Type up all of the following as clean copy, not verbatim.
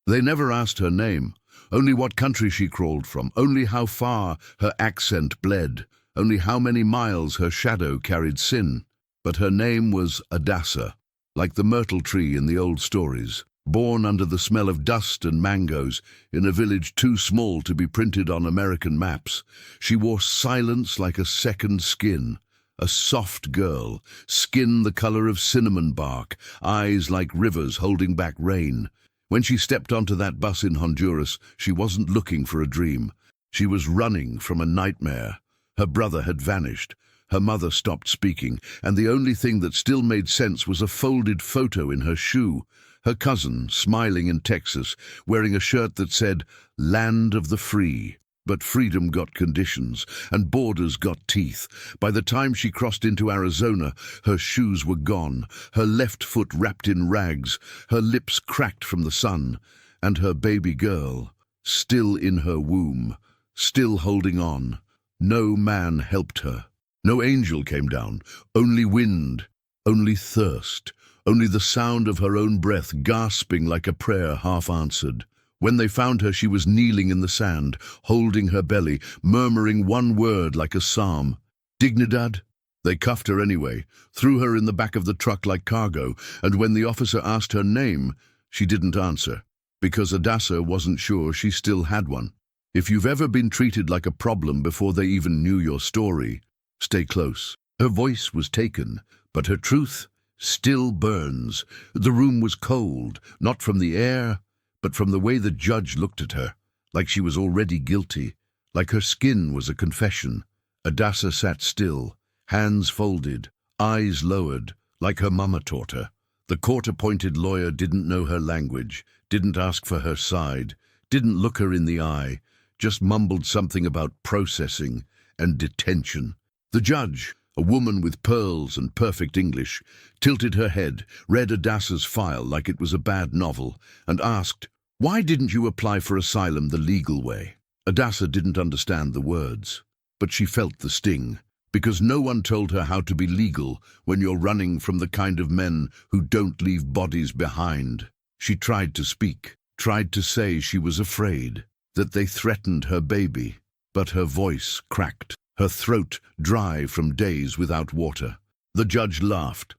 They never asked her name, only what country she crawled from, only how far her accent bled, only how many miles her shadow carried sin. But her name was Adassa, like the myrtle tree in the old stories, born under the smell of dust and mangoes in a village too small to be printed on American maps. She wore silence like a second skin, a soft girl, skin the color of cinnamon bark, eyes like rivers holding back rain. When she stepped onto that bus in Honduras, she wasn't looking for a dream. She was running from a nightmare. Her brother had vanished. Her mother stopped speaking, and the only thing that still made sense was a folded photo in her shoe. Her cousin, smiling in Texas, wearing a shirt that said, "Land of the Free." But freedom got conditions, and borders got teeth. By the time she crossed into Arizona, her shoes were gone, her left foot wrapped in rags, her lips cracked from the sun, and her baby girl, still in her womb, still holding on. No man helped her. No angel came down, only wind, only thirst, only the sound of her own breath gasping like a prayer half answered. When they found her, she was kneeling in the sand, holding her belly, murmuring one word like a psalm. Dignidad? They cuffed her anyway, threw her in the back of the truck like cargo, and when the officer asked her name, she didn't answer, because Adassa wasn't sure she still had one. If you've ever been treated like a problem before they even knew your story, stay close. Her voice was taken, but her truth still burns. The room was cold, not from the air, but from the way the judge looked at her, like she was already guilty, like her skin was a confession. Adassa sat still, hands folded, eyes lowered, like her mama taught her. The court-appointed lawyer didn't know her language, didn't ask for her side, didn't look her in the eye, just mumbled something about processing and detention. The judge, a woman with pearls and perfect English, tilted her head, read Adassa's file like it was a bad novel, and asked, "Why didn't you apply for asylum the legal way?" Adassa didn't understand the words, but she felt the sting, because no one told her how to be legal when you're running from the kind of men who don't leave bodies behind. She tried to speak, tried to say she was afraid, that they threatened her baby, but her voice cracked, her throat dry from days without water. The judge laughed,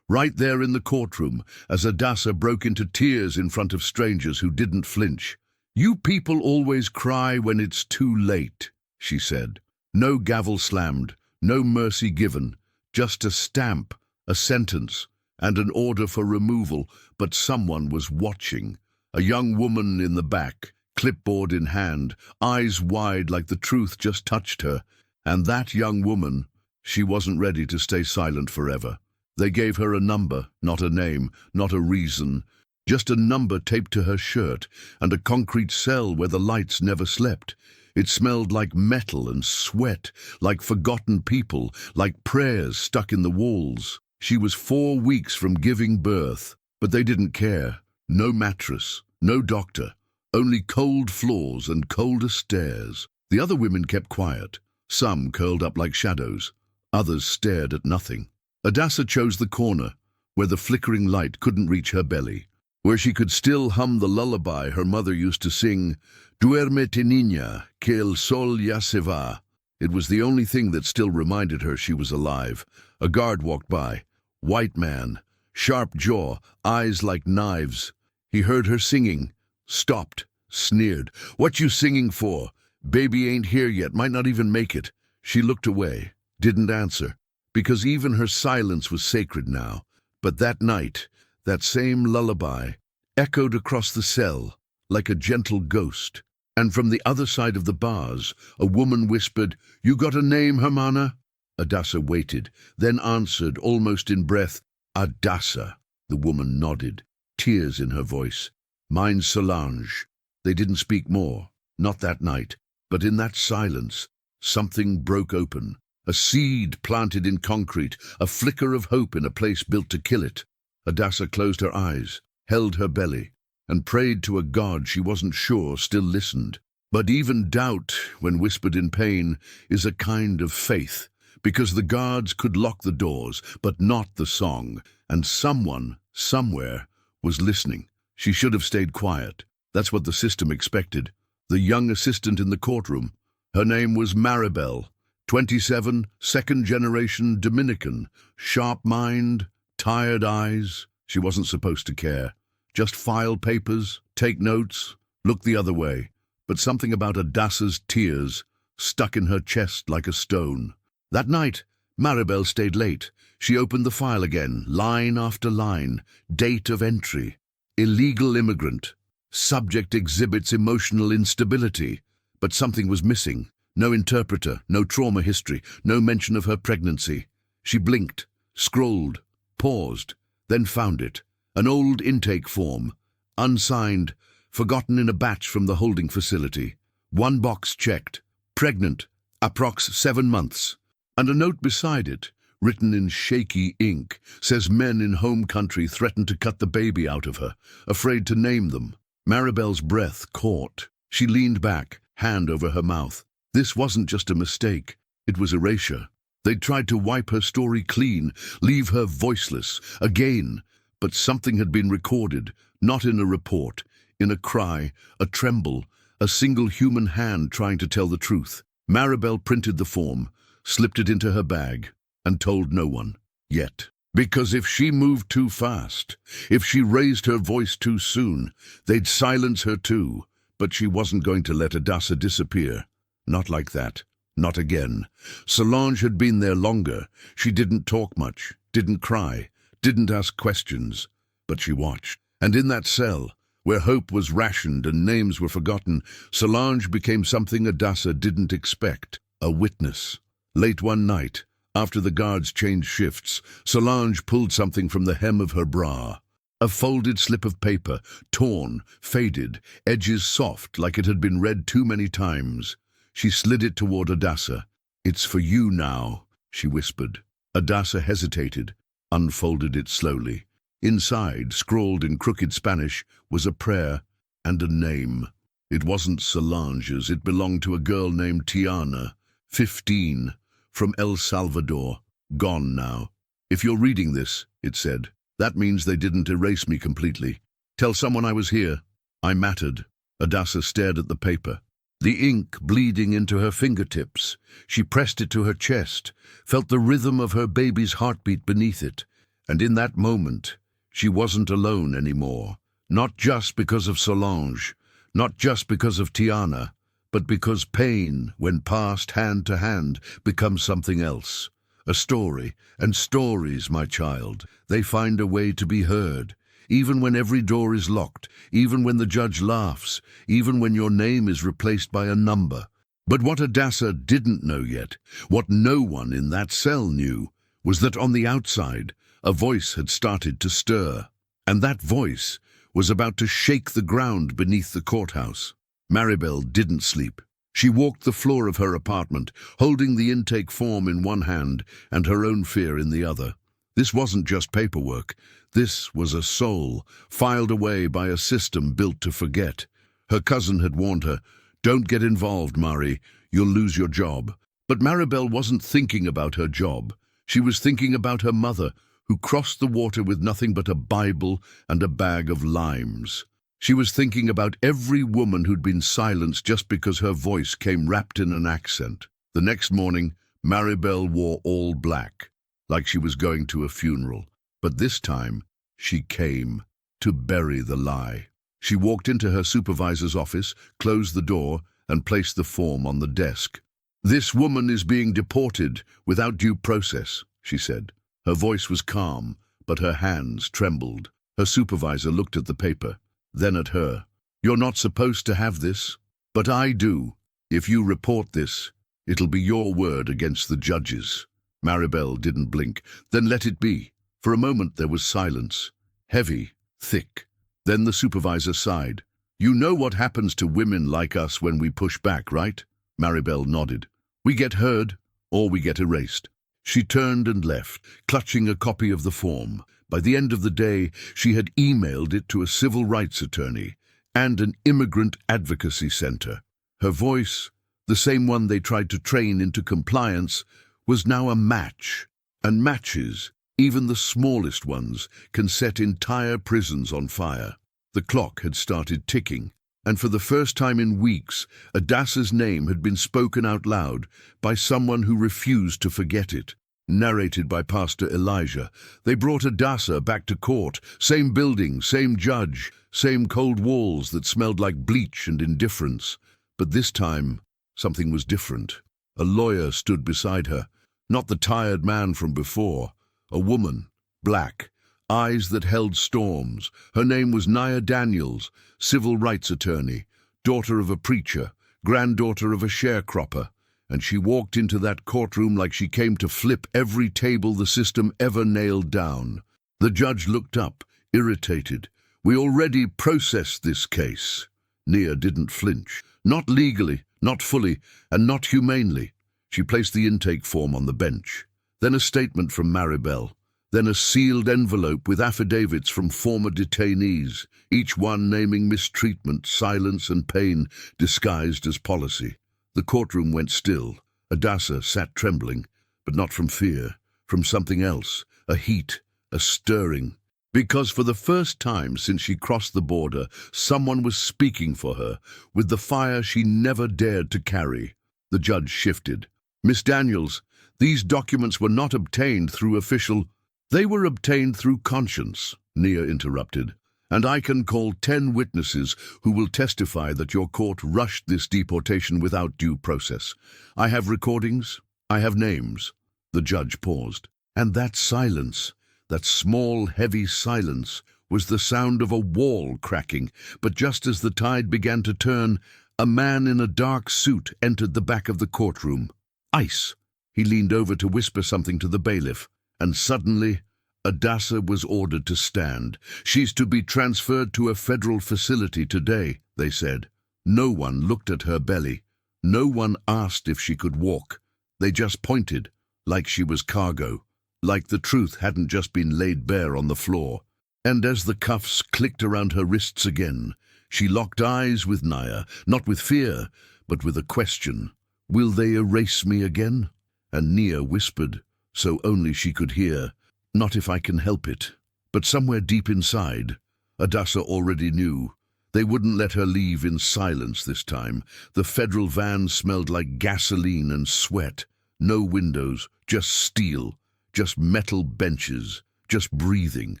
right there in the courtroom, as Adassa broke into tears in front of strangers who didn't flinch. "You people always cry when it's too late," she said. No gavel slammed, no mercy given, just a stamp, a sentence, and an order for removal, but someone was watching. A young woman in the back, clipboard in hand, eyes wide like the truth just touched her. And that young woman, she wasn't ready to stay silent forever. They gave her a number, not a name, not a reason, just a number taped to her shirt and a concrete cell where the lights never slept. It smelled like metal and sweat, like forgotten people, like prayers stuck in the walls. She was 4 weeks from giving birth, but they didn't care. No mattress, no doctor, only cold floors and colder stairs. The other women kept quiet. Some curled up like shadows. Others stared at nothing. Adassa chose the corner, where the flickering light couldn't reach her belly, where she could still hum the lullaby her mother used to sing, "Duérmete niña, que el sol ya se va." It was the only thing that still reminded her she was alive. A guard walked by. White man, sharp jaw, eyes like knives. He heard her singing, stopped, sneered. "What you singing for? Baby ain't here yet, might not even make it." She looked away, didn't answer, because even her silence was sacred now. But that night, that same lullaby echoed across the cell like a gentle ghost. And from the other side of the bars, a woman whispered, "You got a name, Hermana?" Adassa waited, then answered, almost in breath, "Adassa." The woman nodded, tears in her voice. "Mine's Solange." They didn't speak more, not that night, but in that silence, something broke open. A seed planted in concrete, a flicker of hope in a place built to kill it. Adassa closed her eyes, held her belly, and prayed to a God she wasn't sure still listened. But even doubt, when whispered in pain, is a kind of faith, because the guards could lock the doors, but not the song, and someone, somewhere, was listening. She should have stayed quiet. That's what the system expected. The young assistant in the courtroom. Her name was Maribel, 27, second-generation Dominican, sharp mind, tired eyes. She wasn't supposed to care. Just file papers, take notes, look the other way. But something about Adassa's tears stuck in her chest like a stone. That night, Maribel stayed late. She opened the file again, line after line, date of entry. Illegal immigrant. Subject exhibits emotional instability. But something was missing. No interpreter, no trauma history, no mention of her pregnancy. She blinked, scrolled, paused, then found it. An old intake form, unsigned, forgotten in a batch from the holding facility. One box checked, pregnant, approx 7 months. And a note beside it, written in shaky ink, says men in home country threatened to cut the baby out of her, afraid to name them. Maribel's breath caught. She leaned back, hand over her mouth. This wasn't just a mistake, it was erasure. They'd tried to wipe her story clean, leave her voiceless, again. But something had been recorded, not in a report, in a cry, a tremble, a single human hand trying to tell the truth. Maribel printed the form, slipped it into her bag, and told no one, yet. Because if she moved too fast, if she raised her voice too soon, they'd silence her too. But she wasn't going to let Adassa disappear. Not like that. Not again. Solange had been there longer. She didn't talk much, didn't cry, didn't ask questions. But she watched. And in that cell, where hope was rationed and names were forgotten, Solange became something Adassa didn't expect, a witness. Late one night, after the guards changed shifts, Solange pulled something from the hem of her bra. A folded slip of paper, torn, faded, edges soft like it had been read too many times. She slid it toward Adassa. "It's for you now," she whispered. Adassa hesitated, unfolded it slowly. Inside, scrawled in crooked Spanish, was a prayer and a name. It wasn't Solange's, it belonged to a girl named Tiana, 15, from El Salvador, gone now. "If you're reading this," it said, "that means they didn't erase me completely. Tell someone I was here. I mattered." Adassa stared at the paper, the ink bleeding into her fingertips. She pressed it to her chest, felt the rhythm of her baby's heartbeat beneath it. And in that moment, she wasn't alone anymore. Not just because of Solange, not just because of Tiana, but because pain, when passed hand to hand, becomes something else. A story, and stories, my child, they find a way to be heard, even when every door is locked, even when the judge laughs, even when your name is replaced by a number. But what Adassa didn't know yet, what no one in that cell knew, was that on the outside, a voice had started to stir. And that voice was about to shake the ground beneath the courthouse. Maribel didn't sleep. She walked the floor of her apartment, holding the intake form in one hand and her own fear in the other. This wasn't just paperwork. This was a soul, filed away by a system built to forget. Her cousin had warned her, "Don't get involved, Mari. You'll lose your job." But Maribel wasn't thinking about her job. She was thinking about her mother, who crossed the water with nothing but a Bible and a bag of limes. She was thinking about every woman who'd been silenced just because her voice came wrapped in an accent. The next morning, Maribel wore all black, like she was going to a funeral. But this time, she came to bury the lie. She walked into her supervisor's office, closed the door, and placed the form on the desk. "This woman is being deported without due process," she said. Her voice was calm, but her hands trembled. Her supervisor looked at the paper, then at her. "You're not supposed to have this, but I do. If you report this, it'll be your word against the judges." Maribel didn't blink. "Then let it be." For a moment there was silence, heavy, thick. Then the supervisor sighed. "You know what happens to women like us when we push back, right?" Maribel nodded. "We get heard, or we get erased." She turned and left, clutching a copy of the form. By the end of the day, she had emailed it to a civil rights attorney and an immigrant advocacy center. Her voice, the same one they tried to train into compliance, was now a match. And matches, even the smallest ones, can set entire prisons on fire. The clock had started ticking, and for the first time in weeks, Adassa's name had been spoken out loud by someone who refused to forget it. Narrated by Pastor Elijah, they brought Adassa back to court. Same building, same judge, same cold walls that smelled like bleach and indifference. But this time, something was different. A lawyer stood beside her, not the tired man from before. A woman, black, eyes that held storms. Her name was Nia Daniels, civil rights attorney, daughter of a preacher, granddaughter of a sharecropper. And she walked into that courtroom like she came to flip every table the system ever nailed down. The judge looked up, irritated. "We already processed this case." Nia didn't flinch. Not legally, not fully, and not humanely. She placed the intake form on the bench. Then a statement from Maribel. Then a sealed envelope with affidavits from former detainees, each one naming mistreatment, silence, and pain disguised as policy. The courtroom went still. Adassa sat trembling, but not from fear, from something else, a heat, a stirring. Because for the first time since she crossed the border, someone was speaking for her, with the fire she never dared to carry. The judge shifted. "Miss Daniels, these documents were not obtained through official—" "They were obtained through conscience," Nia interrupted. "And I can call 10 witnesses who will testify that your court rushed this deportation without due process. I have recordings, I have names." The judge paused. And that silence, that small, heavy silence, was the sound of a wall cracking. But just as the tide began to turn, a man in a dark suit entered the back of the courtroom. Ice! He leaned over to whisper something to the bailiff, and suddenly Adassa was ordered to stand. "She's to be transferred to a federal facility today," they said. No one looked at her belly. No one asked if she could walk. They just pointed, like she was cargo, like the truth hadn't just been laid bare on the floor. And as the cuffs clicked around her wrists again, she locked eyes with Nia, not with fear, but with a question. "Will they erase me again?" And Nia whispered, so only she could hear, "Not if I can help it." But somewhere deep inside, Adassa already knew. They wouldn't let her leave in silence this time. The federal van smelled like gasoline and sweat. No windows, just steel, just metal benches, just breathing.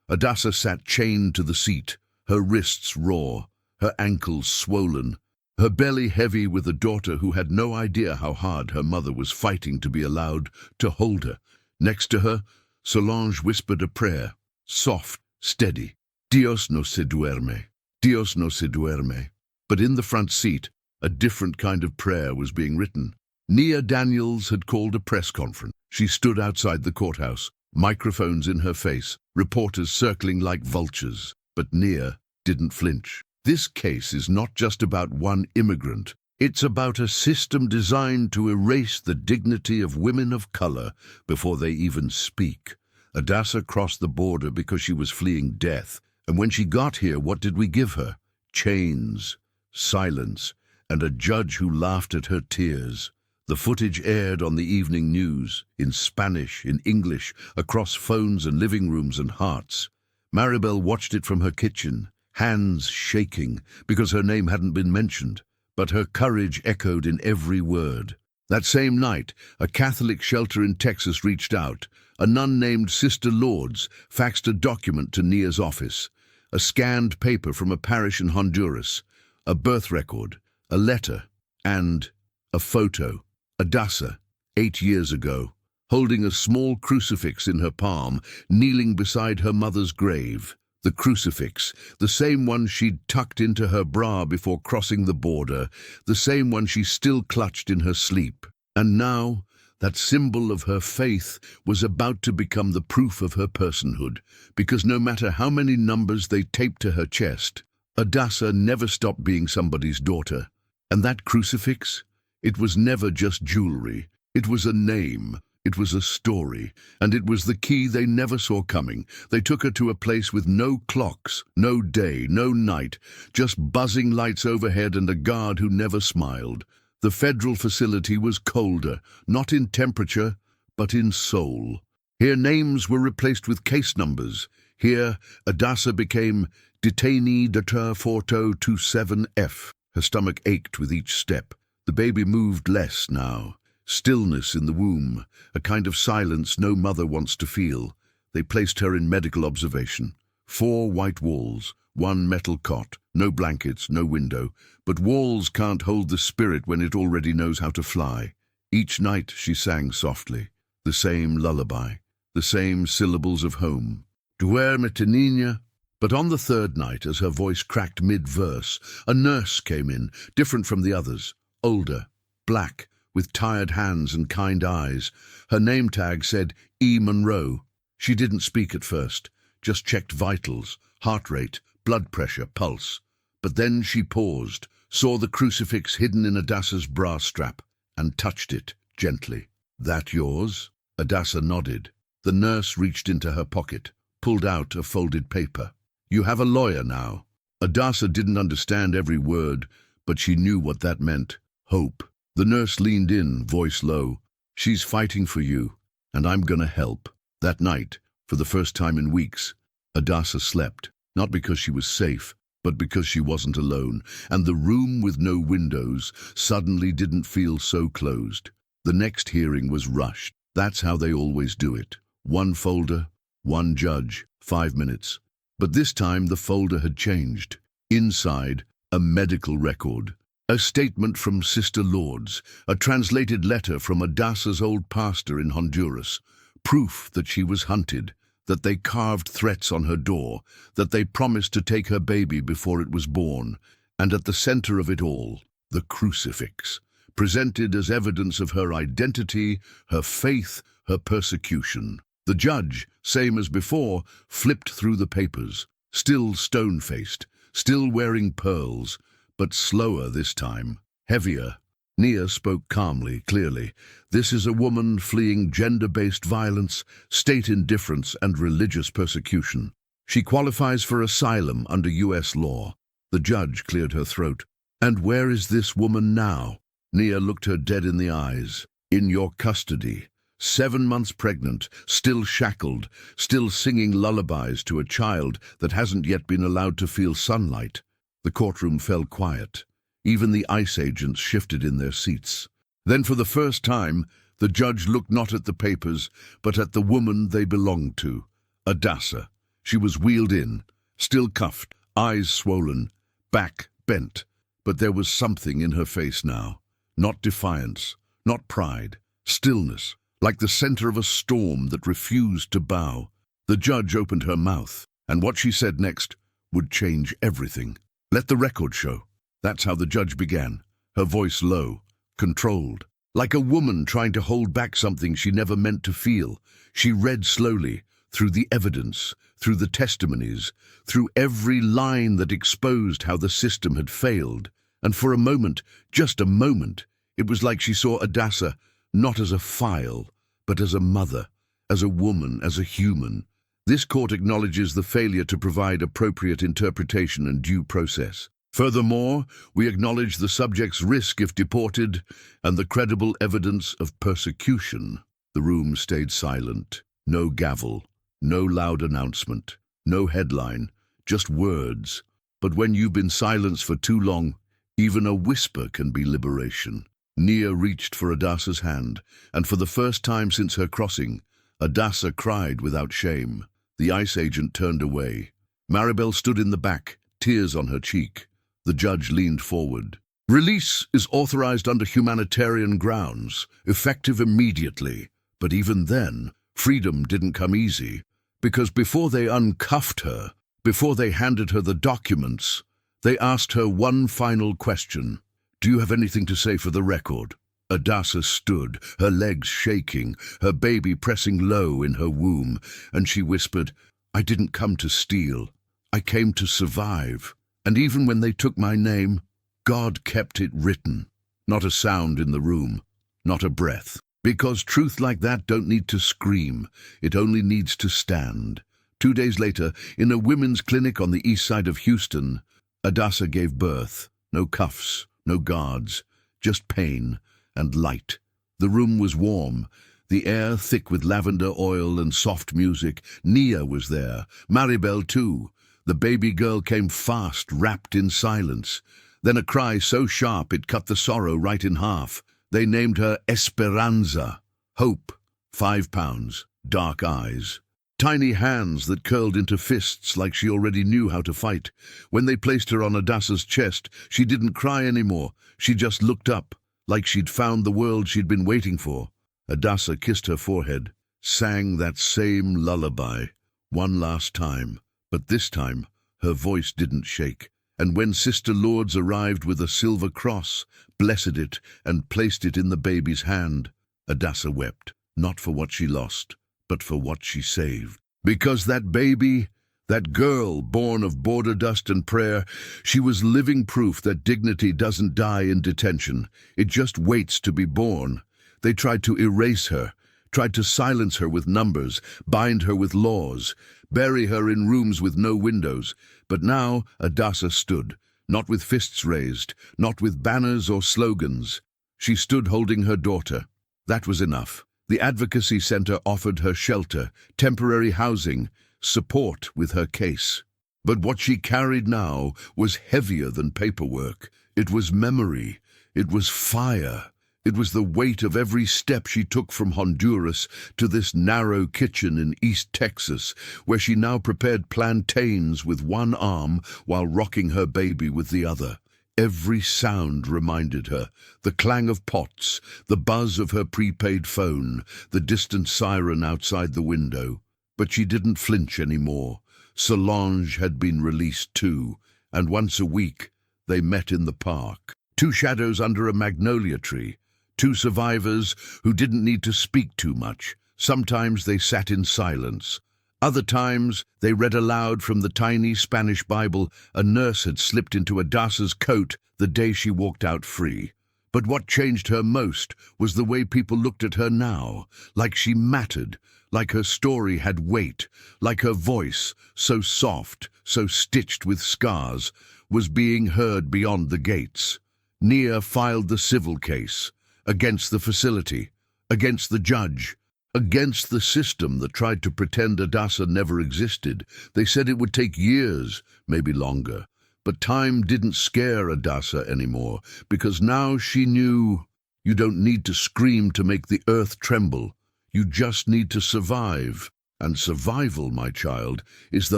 Adassa sat chained to the seat, her wrists raw, her ankles swollen, her belly heavy with a daughter who had no idea how hard her mother was fighting to be allowed to hold her. Next to her, Solange whispered a prayer, soft, steady. "Dios no se duerme, Dios no se duerme." But in the front seat, a different kind of prayer was being written. Nia Daniels had called a press conference. She stood outside the courthouse, microphones in her face, reporters circling like vultures. But Nia didn't flinch. This case is not just about one immigrant. It's about a system designed to erase the dignity of women of color before they even speak. Adassa crossed the border because she was fleeing death. And when she got here, what did we give her? Chains, silence, and a judge who laughed at her tears. The footage aired on the evening news, in Spanish, in English, across phones and living rooms and hearts. Maribel watched it from her kitchen, hands shaking because her name hadn't been mentioned, but her courage echoed in every word. That same night, a Catholic shelter in Texas reached out. A nun named Sister Lourdes faxed a document to Nia's office, a scanned paper from a parish in Honduras, a birth record, a letter, and a photo. Adassa, 8 years ago, holding a small crucifix in her palm, kneeling beside her mother's grave. The crucifix, the same one she'd tucked into her bra before crossing the border, the same one she still clutched in her sleep. And now, that symbol of her faith was about to become the proof of her personhood, because no matter how many numbers they taped to her chest, Adassa never stopped being somebody's daughter. And that crucifix? It was never just jewelry. It was a name. It was a story, and it was the key they never saw coming. They took her to a place with no clocks, no day, no night, just buzzing lights overhead and a guard who never smiled. The federal facility was colder, not in temperature, but in soul. Here names were replaced with case numbers. Here Adassa became Detainee deter Forto 27F. Her stomach ached with each step. The baby moved less now. Stillness in the womb, a kind of silence no mother wants to feel. They placed her in medical observation. 4 white walls, 1 metal cot, no blankets, no window. But walls can't hold the spirit when it already knows how to fly. Each night she sang softly, the same lullaby, the same syllables of home. Duermete, niña. But on the 3rd night, as her voice cracked mid-verse, a nurse came in, different from the others, older, black, with tired hands and kind eyes. Her name tag said E. Monroe. She didn't speak at first, just checked vitals, heart rate, blood pressure, pulse. But then she paused, saw the crucifix hidden in Adassa's bra strap, and touched it gently. "That yours?" Adassa nodded. The nurse reached into her pocket, pulled out a folded paper. "You have a lawyer now." Adassa didn't understand every word, but she knew what that meant. Hope. The nurse leaned in, voice low. "She's fighting for you, and I'm gonna help." That night, for the first time in weeks, Adassa slept, not because she was safe, but because she wasn't alone, and the room with no windows suddenly didn't feel so closed. The next hearing was rushed. That's how they always do it. 1 folder, 1 judge, 5 minutes. But this time the folder had changed. Inside, a medical record. A statement from Sister Lourdes, a translated letter from Adassa's old pastor in Honduras. Proof that she was hunted, that they carved threats on her door, that they promised to take her baby before it was born. And at the center of it all, the crucifix, presented as evidence of her identity, her faith, her persecution. The judge, same as before, flipped through the papers, still stone-faced, still wearing pearls, but slower this time, heavier. Nia spoke calmly, clearly. "This is a woman fleeing gender-based violence, state indifference, and religious persecution. She qualifies for asylum under U.S. law." The judge cleared her throat. "And where is this woman now?" Nia looked her dead in the eyes. "In your custody. 7 months pregnant, still shackled, still singing lullabies to a child that hasn't yet been allowed to feel sunlight." The courtroom fell quiet. Even the ICE agents shifted in their seats. Then for the first time, the judge looked not at the papers, but at the woman they belonged to, Adassa. She was wheeled in, still cuffed, eyes swollen, back bent. But there was something in her face now. Not defiance, not pride, stillness. Like the center of a storm that refused to bow. The judge opened her mouth, and what she said next would change everything. "Let the record show." That's how the judge began, her voice low, controlled. Like a woman trying to hold back something she never meant to feel, she read slowly, through the evidence, through the testimonies, through every line that exposed how the system had failed. And for a moment, just a moment, it was like she saw Adassa not as a file, but as a mother, as a woman, as a human. This court acknowledges the failure to provide appropriate interpretation and due process. Furthermore, we acknowledge the subject's risk if deported and the credible evidence of persecution. The room stayed silent. No gavel, no loud announcement, no headline, just words. But when you've been silenced for too long, even a whisper can be liberation. Nia reached for Adassa's hand, and for the first time since her crossing, Adassa cried without shame. The ICE agent turned away. Maribel stood in the back, tears on her cheek. The judge leaned forward. "Release is authorized under humanitarian grounds, effective immediately. But even then, freedom didn't come easy, because before they uncuffed her, before they handed her the documents, they asked her one final question. 'Do you have anything to say for the record?' Adassa stood, her legs shaking, her baby pressing low in her womb, and she whispered, 'I didn't come to steal. I came to survive. And even when they took my name, God kept it written.' Not a sound in the room, not a breath. Because truth like that don't need to scream, it only needs to stand. 2 days later, in a women's clinic on the east side of Houston, Adassa gave birth. No cuffs, no guards, just pain and light. The room was warm, the air thick with lavender oil and soft music. Nia was there, Maribel too. The baby girl came fast, wrapped in silence. Then a cry so sharp it cut the sorrow right in half. They named her Esperanza, hope, £5, dark eyes. Tiny hands that curled into fists like she already knew how to fight. When they placed her on Adassa's chest, she didn't cry anymore. She just looked up, like she'd found the world she'd been waiting for. Adassa kissed her forehead, sang that same lullaby, one last time. But this time, her voice didn't shake. And when Sister Lourdes arrived with a silver cross, blessed it and placed it in the baby's hand, Adassa wept, not for what she lost, but for what she saved. Because that baby, that girl born of border dust and prayer, she was living proof that dignity doesn't die in detention. It just waits to be born. They tried to erase her, tried to silence her with numbers, bind her with laws, bury her in rooms with no windows. But now Adassa stood, not with fists raised, not with banners or slogans. She stood holding her daughter. That was enough. The advocacy center offered her shelter, temporary housing, support with her case. But what she carried now was heavier than paperwork. It was memory. It was fire. It was the weight of every step she took from Honduras to this narrow kitchen in East Texas, where she now prepared plantains with one arm while rocking her baby with the other. Every sound reminded her, the clang of pots, the buzz of her prepaid phone, the distant siren outside the window. But she didn't flinch anymore. Solange had been released too, and once a week they met in the park. Two shadows under a magnolia tree. Two survivors who didn't need to speak too much. Sometimes they sat in silence. Other times they read aloud from the tiny Spanish Bible a nurse had slipped into Adassa's coat the day she walked out free. But what changed her most was the way people looked at her now, like she mattered, like her story had weight, like her voice, so soft, so stitched with scars, was being heard beyond the gates. Nia filed the civil case. Against the facility, against the judge, against the system that tried to pretend Adassa never existed. They said it would take years, maybe longer. But time didn't scare Adassa anymore, because now she knew you don't need to scream to make the earth tremble. You just need to survive. And survival, my child, is the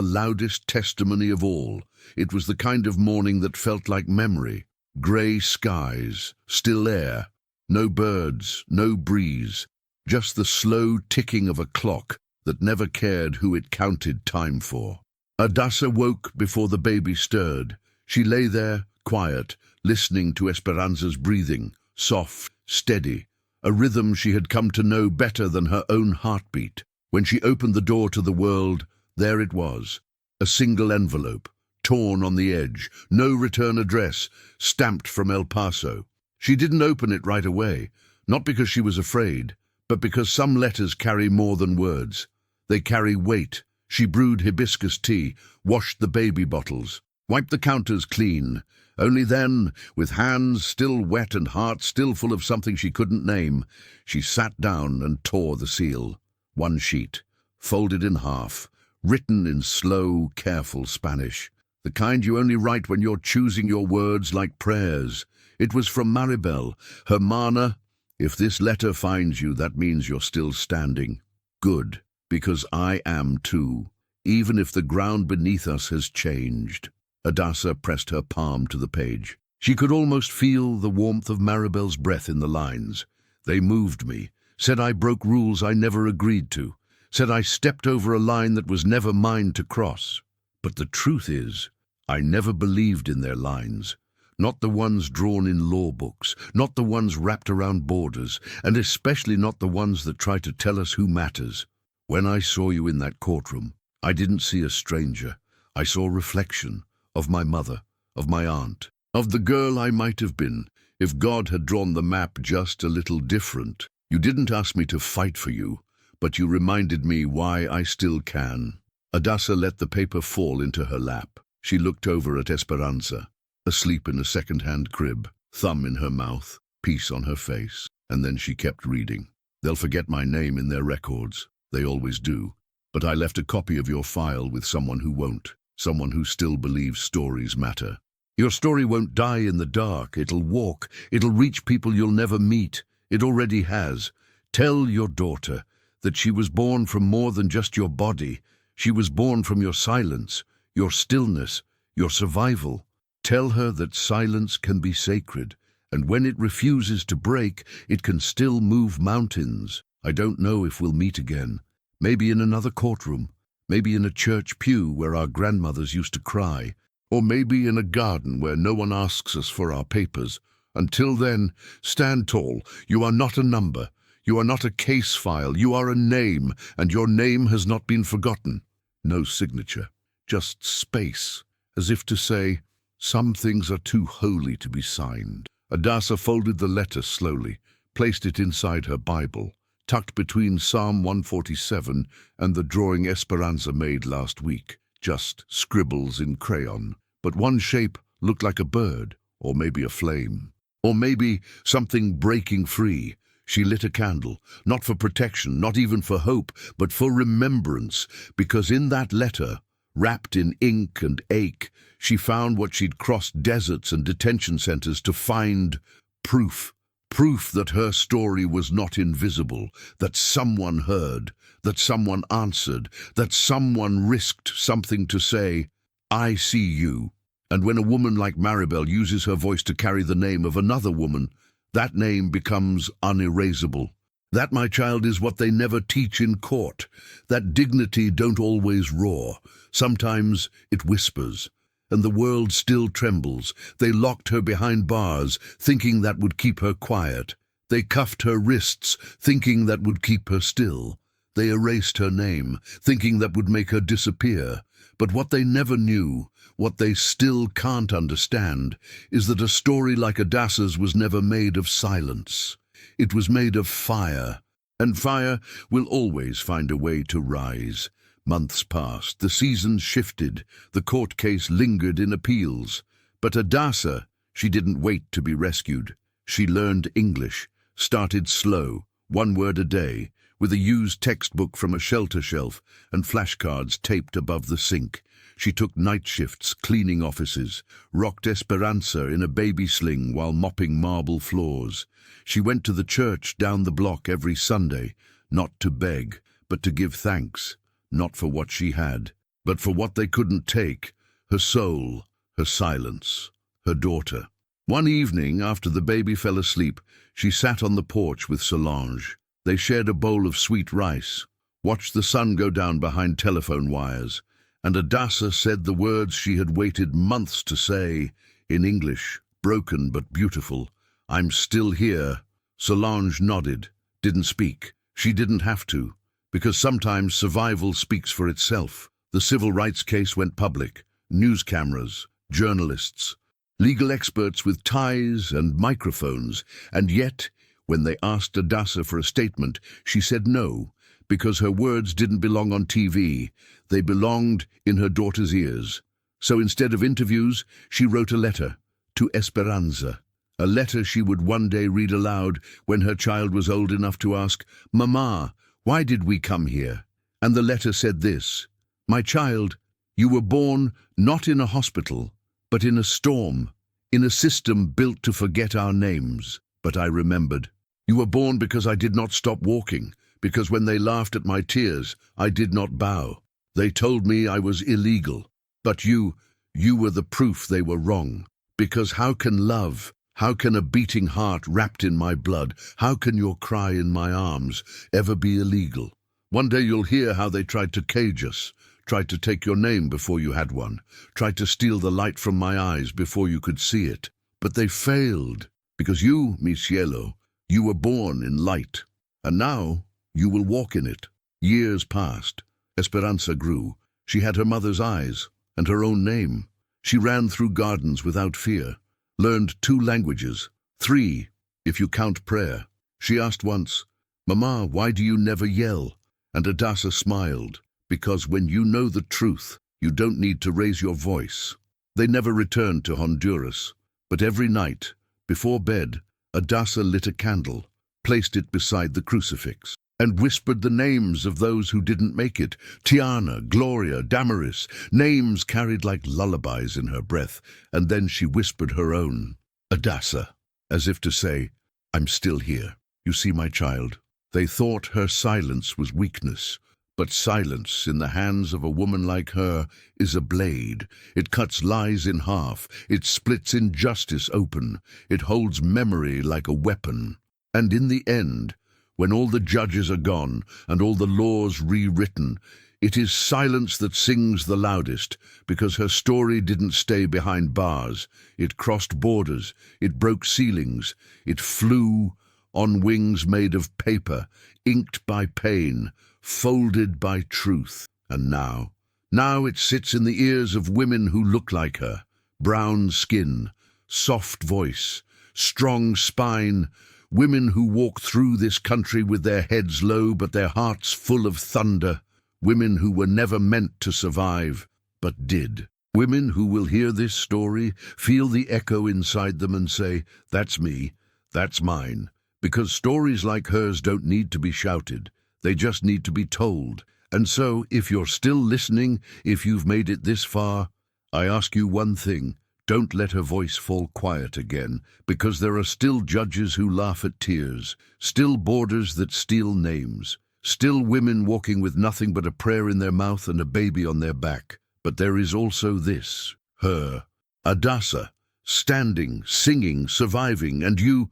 loudest testimony of all. It was the kind of morning that felt like memory. Grey skies, still air. No birds, no breeze, just the slow ticking of a clock that never cared who it counted time for. Adassa woke before the baby stirred. She lay there, quiet, listening to Esperanza's breathing, soft, steady, a rhythm she had come to know better than her own heartbeat. When she opened the door to the world, there it was, a single envelope, torn on the edge, no return address, stamped from El Paso. She didn't open it right away, not because she was afraid, but because some letters carry more than words. They carry weight. She brewed hibiscus tea, washed the baby bottles, wiped the counters clean. Only then, with hands still wet and heart still full of something she couldn't name, she sat down and tore the seal. One sheet, folded in half, written in slow, careful Spanish. The kind you only write when you're choosing your words like prayers. It was from Maribel. Hermana, if this letter finds you, that means you're still standing. Good, because I am too, even if the ground beneath us has changed. Adassa pressed her palm to the page. She could almost feel the warmth of Maribel's breath in the lines. They moved me, said I broke rules I never agreed to, said I stepped over a line that was never mine to cross. But the truth is, I never believed in their lines. Not the ones drawn in law books, not the ones wrapped around borders, and especially not the ones that try to tell us who matters. When I saw you in that courtroom, I didn't see a stranger. I saw reflection of my mother, of my aunt, of the girl I might have been if God had drawn the map just a little different. You didn't ask me to fight for you, but you reminded me why I still can. Adassa let the paper fall into her lap. She looked over at Esperanza, asleep in a second-hand crib, thumb in her mouth, peace on her face. And then she kept reading. They'll forget my name in their records. They always do. But I left a copy of your file with someone who won't. someone who still believes stories matter. Your story won't die in the dark. It'll walk. It'll reach people you'll never meet. It already has. Tell your daughter that she was born from more than just your body. She was born from your silence, your stillness, your survival. Tell her that silence can be sacred, and when it refuses to break, it can still move mountains. I don't know if we'll meet again. Maybe in another courtroom. Maybe in a church pew where our grandmothers used to cry. Or maybe in a garden where no one asks us for our papers. Until then, stand tall. You are not a number. You are not a case file. You are a name, and your name has not been forgotten. No signature, just space, as if to say, some things are too holy to be signed. Adassa folded the letter slowly, placed it inside her Bible, tucked between Psalm 147 and the drawing Esperanza made last week. Just scribbles in crayon. But one shape looked like a bird, or maybe a flame, or maybe something breaking free. She lit a candle, not for protection, not even for hope, but for remembrance, because in that letter, wrapped in ink and ache, she found what she'd crossed deserts and detention centers to find: proof. Proof that her story was not invisible, that someone heard, that someone answered, that someone risked something to say, I see you. And when a woman like Maribel uses her voice to carry the name of another woman, that name becomes unerasable. That, my child, is what they never teach in court. That dignity don't always roar. Sometimes it whispers. And the world still trembles. They locked her behind bars, thinking that would keep her quiet. They cuffed her wrists, thinking that would keep her still. They erased her name, thinking that would make her disappear. But what they never knew, what they still can't understand, is that a story like Adassa's was never made of silence. It was made of fire, and fire will always find a way to rise. Months passed, the seasons shifted, the court case lingered in appeals. But Adassa, she didn't wait to be rescued. She learned English, started slow, one word a day, with a used textbook from a shelter shelf and flashcards taped above the sink. She took night shifts cleaning offices, rocked Esperanza in a baby sling while mopping marble floors. She went to the church down the block every Sunday, not to beg, but to give thanks. Not for what she had, but for what they couldn't take: her soul, her silence, her daughter. One evening, after the baby fell asleep, she sat on the porch with Solange. They shared a bowl of sweet rice, watched the sun go down behind telephone wires, and Adassa said the words she had waited months to say, in English, broken but beautiful: I'm still here. Solange nodded, didn't speak. She didn't have to, because sometimes survival speaks for itself. The civil rights case went public. News cameras, journalists, legal experts with ties and microphones, and yet, when they asked Adassa for a statement, she said no, because her words didn't belong on TV. They belonged in her daughter's ears. So instead of interviews, she wrote a letter to Esperanza, a letter she would one day read aloud when her child was old enough to ask, Mama, why did we come here? And the letter said this: My child, you were born not in a hospital, but in a storm, in a system built to forget our names. But I remembered. You were born because I did not stop walking, because when they laughed at my tears, I did not bow. They told me I was illegal. But you were the proof they were wrong. Because how can love, how can a beating heart wrapped in my blood, how can your cry in my arms ever be illegal? One day you'll hear how they tried to cage us, tried to take your name before you had one, tried to steal the light from my eyes before you could see it. But they failed, because you, mi cielo, you were born in light, and now you will walk in it. Years passed. Esperanza grew. She had her mother's eyes and her own name. She ran through gardens without fear, learned 2 languages, 3, if you count prayer. She asked once, Mama, why do you never yell? And Adassa smiled, because when you know the truth, you don't need to raise your voice. They never returned to Honduras, but every night, before bed, Adassa lit a candle, placed it beside the crucifix, and whispered the names of those who didn't make it. Tiana, Gloria, Damaris, names carried like lullabies in her breath, and then she whispered her own, Adassa, as if to say, I'm still here. You see, my child. They thought her silence was weakness, but silence in the hands of a woman like her is a blade. It cuts lies in half, it splits injustice open, it holds memory like a weapon. And in the end, when all the judges are gone and all the laws rewritten, it is silence that sings the loudest, because her story didn't stay behind bars. It crossed borders, it broke ceilings, it flew on wings made of paper, inked by pain, folded by truth. And now it sits in the ears of women who look like her. Brown skin, soft voice, strong spine, women who walk through this country with their heads low but their hearts full of thunder. Women who were never meant to survive, but did. Women who will hear this story, feel the echo inside them and say, that's me, that's mine. Because stories like hers don't need to be shouted, they just need to be told. And so, if you're still listening, if you've made it this far, I ask you one thing. Don't let her voice fall quiet again, because there are still judges who laugh at tears, still borders that steal names, still women walking with nothing but a prayer in their mouth and a baby on their back. But there is also this, her, Adassa, standing, singing, surviving, and you,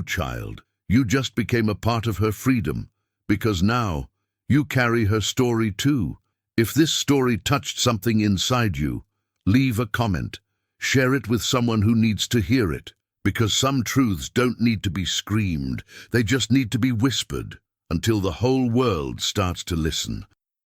child, you just became a part of her freedom, because now you carry her story too. If this story touched something inside you, leave a comment. Share it with someone who needs to hear it, because some truths don't need to be screamed, they just need to be whispered, until the whole world starts to listen.